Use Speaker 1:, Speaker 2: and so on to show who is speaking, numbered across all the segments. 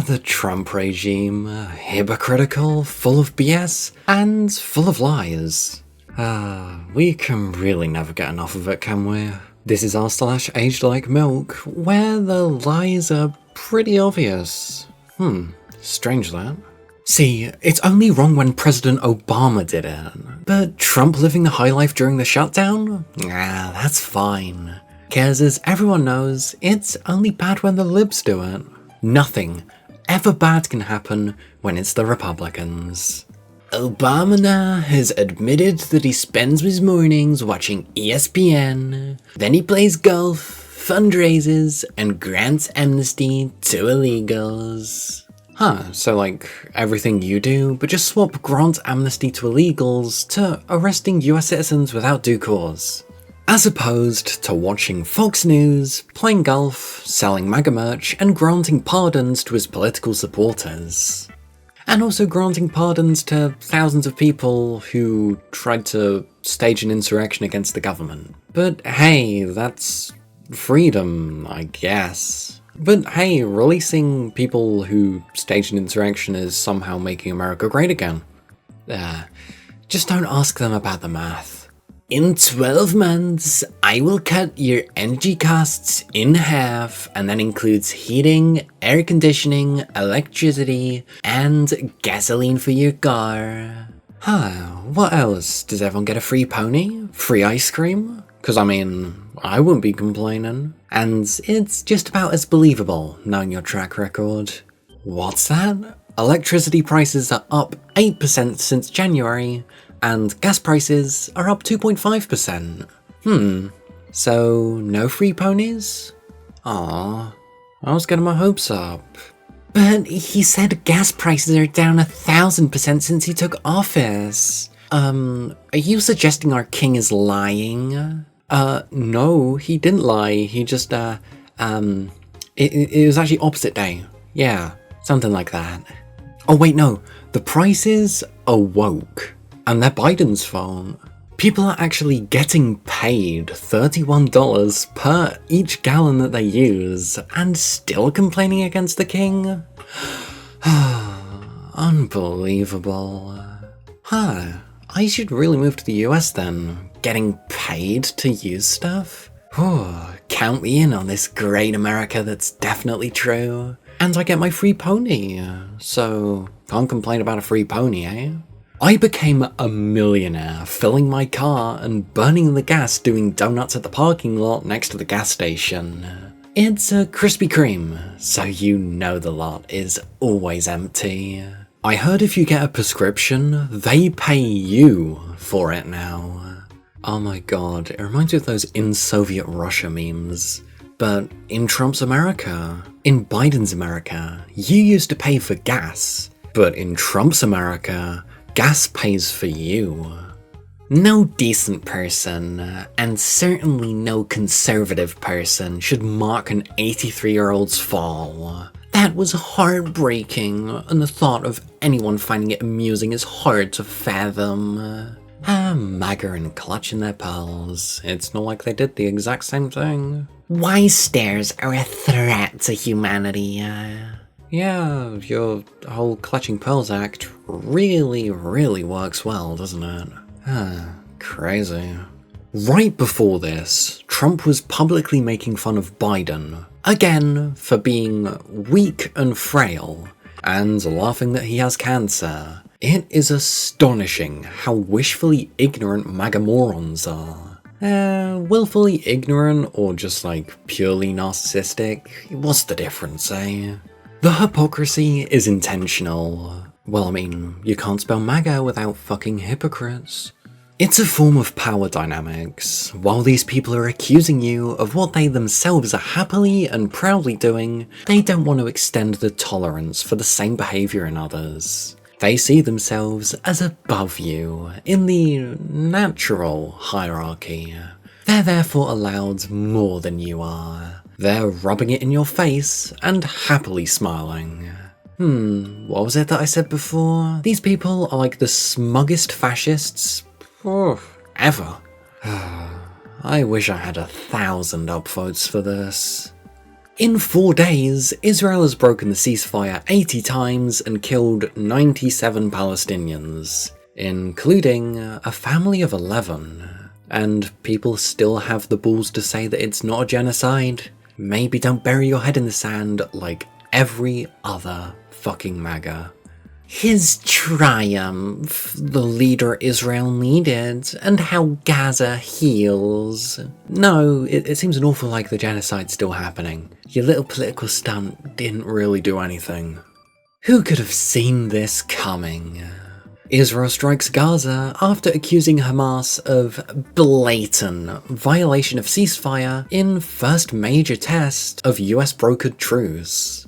Speaker 1: the Trump regime, hypocritical, full of BS, and full of lies. We can really never get enough of it, can we? This is r/agedlikemilk, where the lies are pretty obvious. Strange that. See, it's only wrong when President Obama did it, but Trump living the high life during the shutdown? That's fine. 'Cause as everyone knows, it's only bad when the libs do it. Nothing ever bad can happen when it's the Republicans. Obama has admitted that he spends his mornings watching ESPN, then he plays golf, fundraises, and grants amnesty to illegals. So like everything you do, but just swap grant amnesty to illegals to arresting US citizens without due cause. As opposed to watching Fox News, playing golf, selling MAGA merch, and granting pardons to his political supporters. And also granting pardons to thousands of people who tried to stage an insurrection against the government. But hey, that's freedom, I guess. But hey, releasing people who staged an insurrection is somehow making America great again. Just don't ask them about the math. In 12 months, I will cut your energy costs in half, and that includes heating, air conditioning, electricity, and gasoline for your car. What else? Does everyone get a free pony? Free ice cream? 'Cause I mean, I wouldn't be complaining. And it's just about as believable, knowing your track record. What's that? Electricity prices are up 8% since January, and gas prices are up 2.5%. So no free ponies? Aw, I was getting my hopes up. But he said gas prices are down 1,000% since he took office. Are you suggesting our king is lying? No, he didn't lie. He just, it was actually opposite day. Yeah, something like that. Oh wait, no, the prices awoke. And they're Biden's fault. People are actually getting paid $31 per each gallon that they use, and still complaining against the king? Unbelievable. I should really move to the US then. Getting paid to use stuff? Count me in on this great America that's definitely true. And I get my free pony, so can't complain about a free pony, eh? I became a millionaire filling my car and burning the gas doing donuts at the parking lot next to the gas station. It's a Krispy Kreme, so you know the lot is always empty. I heard if you get a prescription, they pay you for it now. Oh my god, it reminds me of those in Soviet Russia memes. But in Trump's America, in Biden's America, you used to pay for gas. But in Trump's America, gas pays for you. No decent person, and certainly no conservative person, should mock an 83-year-old's fall. That was heartbreaking, and the thought of anyone finding it amusing is hard to fathom. MAGA and clutching their pearls. It's not like they did the exact same thing. Why stares are a threat to humanity? Yeah, your whole Clutching Pearls act really works well, doesn't it? Crazy. Right before this, Trump was publicly making fun of Biden, again, for being weak and frail, and laughing that he has cancer. It is astonishing how wishfully ignorant MAGA morons are. Willfully ignorant or just like purely narcissistic? What's the difference, eh? The hypocrisy is intentional. Well, I mean, you can't spell MAGA without fucking hypocrites. It's a form of power dynamics. While these people are accusing you of what they themselves are happily and proudly doing, they don't want to extend the tolerance for the same behaviour in others. They see themselves as above you in the natural hierarchy. They're therefore allowed more than you are. They're rubbing it in your face and happily smiling. What was it that I said before? These people are like the smuggest fascists ever. I wish I had 1,000 upvotes for this. In 4 days, Israel has broken the ceasefire 80 times and killed 97 Palestinians, including a family of 11. And people still have the balls to say that it's not a genocide? Maybe don't bury your head in the sand like every other fucking MAGA. His triumph, the leader Israel needed, and how Gaza heals. No, it seems an awful like the genocide's still happening. Your little political stunt didn't really do anything. Who could have seen this coming? Israel strikes Gaza after accusing Hamas of blatant violation of ceasefire in first major test of US brokered truce.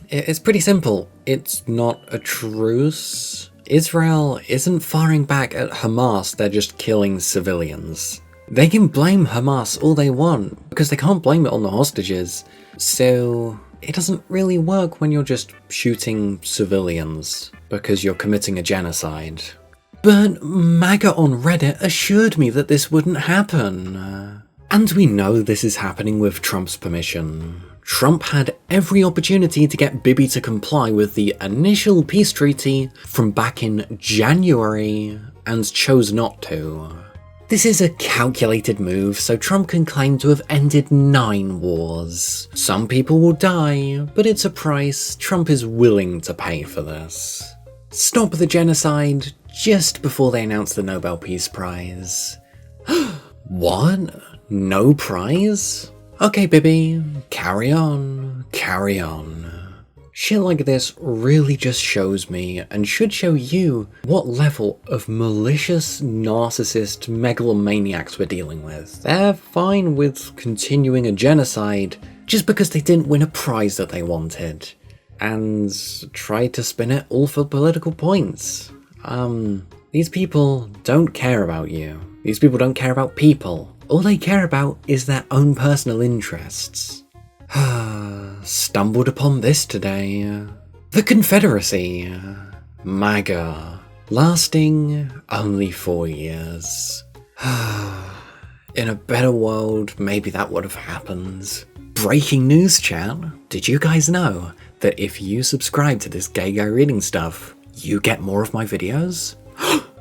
Speaker 1: It's pretty simple. It's not a truce. Israel isn't firing back at Hamas, they're just killing civilians. They can blame Hamas all they want, because they can't blame it on the hostages. So it doesn't really work when you're just shooting civilians, because you're committing a genocide. But MAGA on Reddit assured me that this wouldn't happen. And we know this is happening with Trump's permission. Trump had every opportunity to get Bibi to comply with the initial peace treaty from back in January and chose not to. This is a calculated move so Trump can claim to have ended 9 wars. Some people will die, but it's a price Trump is willing to pay for this. Stop the genocide just before they announce the Nobel Peace Prize. What? No prize? Okay, Bibi, carry on, carry on. Shit like this really just shows me, and should show you, what level of malicious, narcissist megalomaniacs we're dealing with. They're fine with continuing a genocide just because they didn't win a prize that they wanted, and tried to spin it all for political points. These people don't care about you. These people don't care about people. All they care about is their own personal interests. Stumbled upon this today. The Confederacy. MAGA. Lasting only 4 years. In a better world, maybe that would have happened. Breaking news, chat. Did you guys know that if you subscribe to this gay guy reading stuff, you get more of my videos?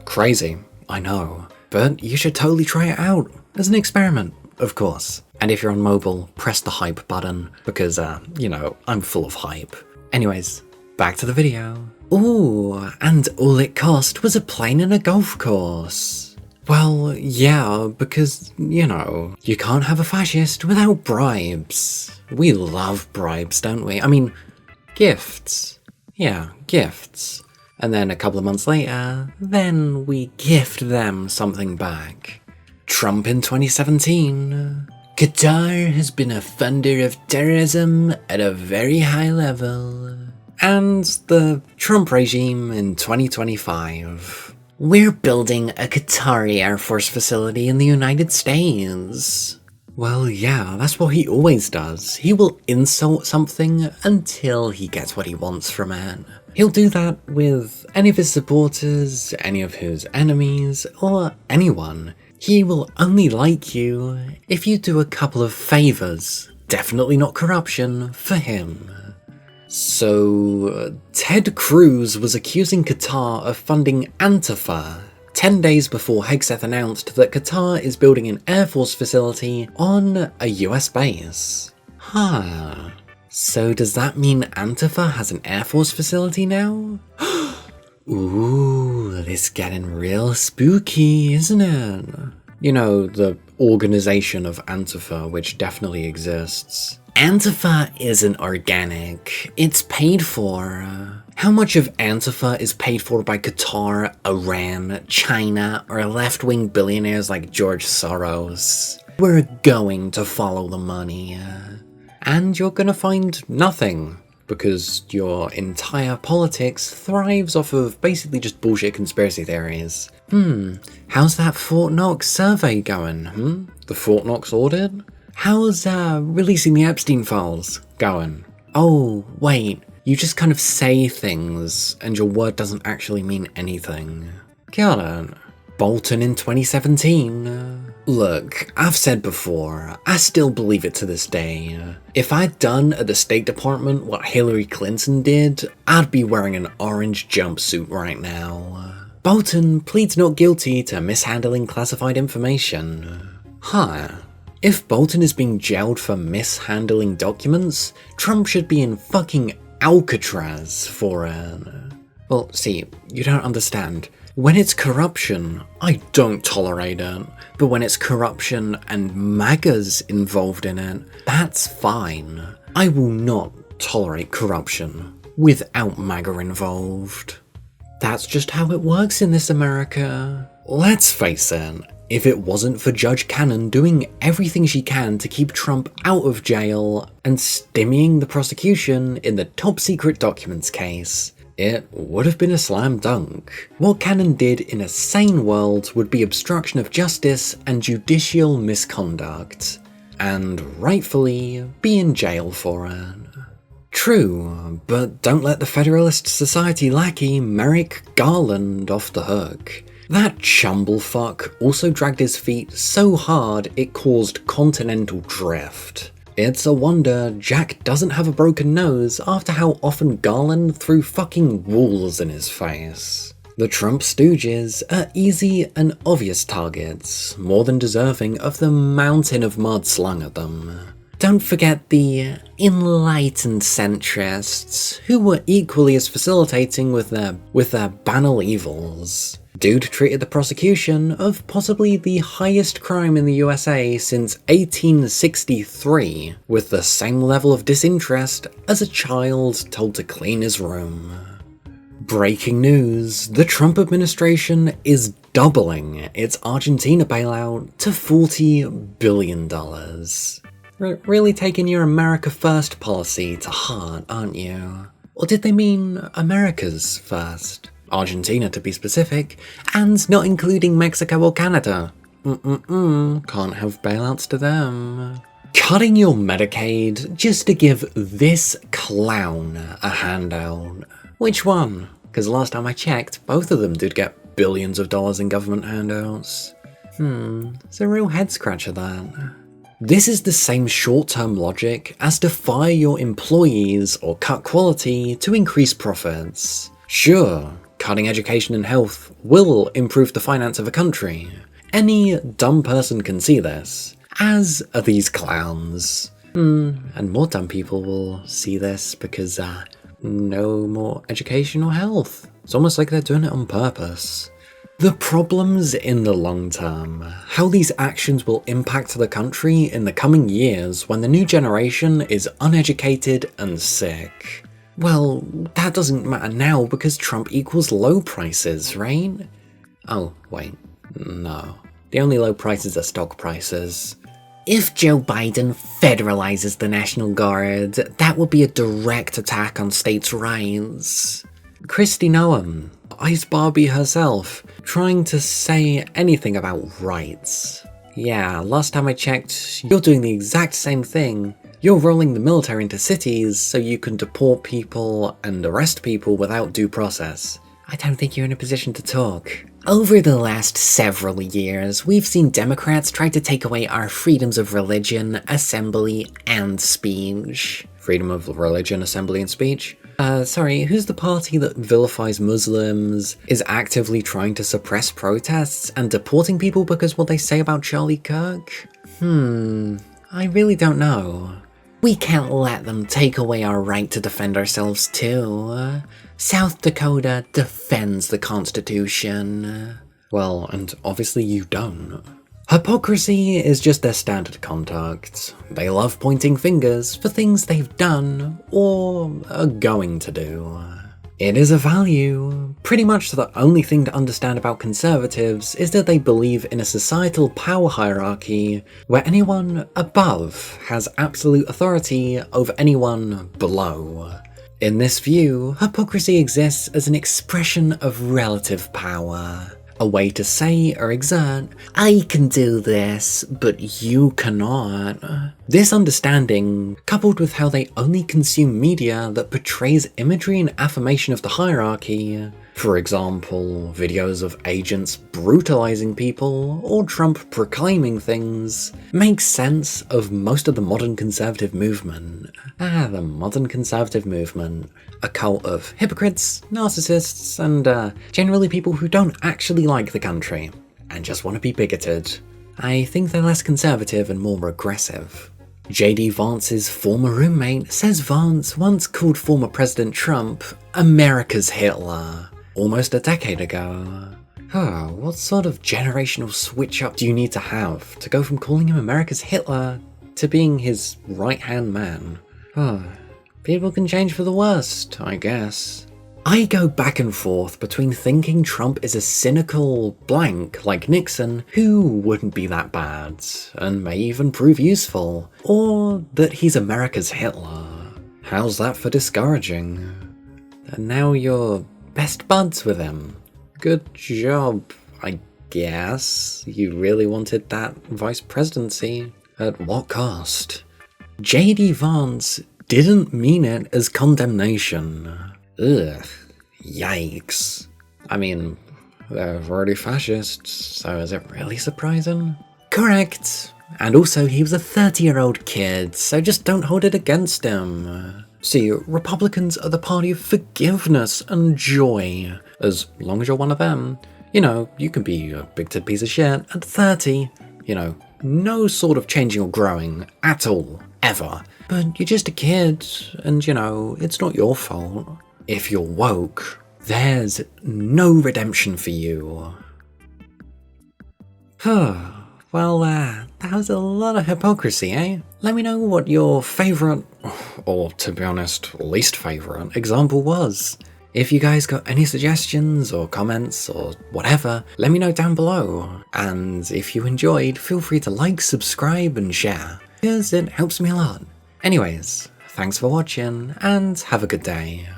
Speaker 1: Crazy, I know. But you should totally try it out. As an experiment, of course. And if you're on mobile, press the hype button, because, you know, I'm full of hype. Anyways, back to the video. Ooh, and all it cost was a plane and a golf course. Well, yeah, because, you know, you can't have a fascist without bribes. We love bribes, don't we? I mean, gifts. Yeah, gifts. And then a couple of months later, then we gift them something back. Trump in 2017. Qatar has been a funder of terrorism at a very high level. And the Trump regime in 2025. We're building a Qatari Air Force facility in the United States. Well, yeah, that's what he always does. He will insult something until he gets what he wants from it. He'll do that with any of his supporters, any of his enemies, or anyone. He will only like you if you do a couple of favors, definitely not corruption, for him. So, Ted Cruz was accusing Qatar of funding Antifa 10 days before Hegseth announced that Qatar is building an Air Force facility on a US base. Huh. So does that mean Antifa has an Air Force facility now? Ooh, this is getting real spooky, isn't it? You know, the organization of Antifa, which definitely exists. Antifa isn't organic, it's paid for. How much of Antifa is paid for by Qatar, Iran, China, or left-wing billionaires like George Soros? We're going to follow the money. And you're gonna find nothing, because your entire politics thrives off of basically just bullshit conspiracy theories. How's that Fort Knox survey going, The Fort Knox audit? How's releasing the Epstein files going? Oh, wait, you just kind of say things, and your word doesn't actually mean anything. Got it. Bolton in 2017. Look, I've said before, I still believe it to this day. If I'd done at the State Department what Hillary Clinton did, I'd be wearing an orange jumpsuit right now. Bolton pleads not guilty to mishandling classified information. Huh. If Bolton is being jailed for mishandling documents, Trump should be in fucking Alcatraz for it. Well, see, you don't understand. When it's corruption, I don't tolerate it. But when it's corruption and MAGA's involved in it, that's fine. I will not tolerate corruption without MAGA involved. That's just how it works in this America. Let's face it, if it wasn't for Judge Cannon doing everything she can to keep Trump out of jail and stymieing the prosecution in the top secret documents case, it would have been a slam dunk. What Cannon did in a sane world would be obstruction of justice and judicial misconduct, and rightfully be in jail for it. True, but don't let the Federalist Society lackey Merrick Garland off the hook. That chumblefuck also dragged his feet so hard it caused continental drift. It's a wonder Jack doesn't have a broken nose after how often Garland threw fucking walls in his face. The Trump stooges are easy and obvious targets, more than deserving of the mountain of mud slung at them. Don't forget the enlightened centrists, who were equally as facilitating with their banal evils. Dude treated the prosecution of possibly the highest crime in the USA since 1863 with the same level of disinterest as a child told to clean his room. Breaking news, the Trump administration is doubling its Argentina bailout to $40 billion. Really taking your America First policy to heart, aren't you? Or did they mean America's First? Argentina to be specific, and not including Mexico or Canada. Can't have bailouts to them. Cutting your Medicaid just to give this clown a handout. Which one? Because last time I checked, both of them did get billions of dollars in government handouts. It's a real head scratcher that. This is the same short-term logic as to fire your employees or cut quality to increase profits. Sure, cutting education and health will improve the finance of a country. Any dumb person can see this, as are these clowns. And more dumb people will see this because, no more education or health. It's almost like they're doing it on purpose. The problems in the long term, how these actions will impact the country in the coming years when the new generation is uneducated and sick. Well, that doesn't matter now because Trump equals low prices, right? Oh, wait, no. The only low prices are stock prices. If Joe Biden federalizes the National Guard, that would be a direct attack on states' rights. Kristi Noem, Ice Barbie herself, trying to say anything about rights. Yeah, last time I checked, you're doing the exact same thing. You're rolling the military into cities so you can deport people and arrest people without due process. I don't think you're in a position to talk. Over the last several years, we've seen Democrats try to take away our freedoms of religion, assembly, and speech. Freedom of religion, assembly, and speech? Sorry, who's the party that vilifies Muslims, is actively trying to suppress protests, and deporting people because of what they say about Charlie Kirk? I really don't know. We can't let them take away our right to defend ourselves too. South Dakota defends the Constitution. Well, and obviously you don't. Hypocrisy is just their standard conduct. They love pointing fingers for things they've done or are going to do. It is a value. Pretty much the only thing to understand about conservatives is that they believe in a societal power hierarchy where anyone above has absolute authority over anyone below. In this view, hypocrisy exists as an expression of relative power. A way to say or exert, I can do this, but you cannot. This understanding, coupled with how they only consume media that portrays imagery and affirmation of the hierarchy, For example, videos of agents brutalizing people or Trump proclaiming things make sense of most of the modern conservative movement. The modern conservative movement. A cult of hypocrites, narcissists, and generally people who don't actually like the country and just want to be bigoted. I think they're less conservative and more aggressive. J.D. Vance's former roommate says Vance once called former President Trump America's Hitler, almost a decade ago. What sort of generational switch-up do you need to have to go from calling him America's Hitler to being his right-hand man? People can change for the worst, I guess. I go back and forth between thinking Trump is a cynical blank like Nixon, who wouldn't be that bad, and may even prove useful, or that he's America's Hitler. How's that for discouraging? And now you're best buds with him. Good job, I guess. You really wanted that vice presidency. At what cost? J.D. Vance didn't mean it as condemnation. Ugh. Yikes. I mean, they're already fascists, so is it really surprising? Correct. And also, he was a 30-year-old kid, so just don't hold it against him. See, Republicans are the party of forgiveness and joy. As long as you're one of them. You know, you can be a bigoted piece of shit at 30. You know, no sort of changing or growing at all, ever. But you're just a kid, and you know, it's not your fault. If you're woke, there's no redemption for you. Well, that was a lot of hypocrisy, eh? Let me know what your favourite, or to be honest, least favourite example was. If you guys got any suggestions or comments or whatever, let me know down below. And if you enjoyed, feel free to like, subscribe and share, because it helps me a lot. Anyways, thanks for watching and have a good day.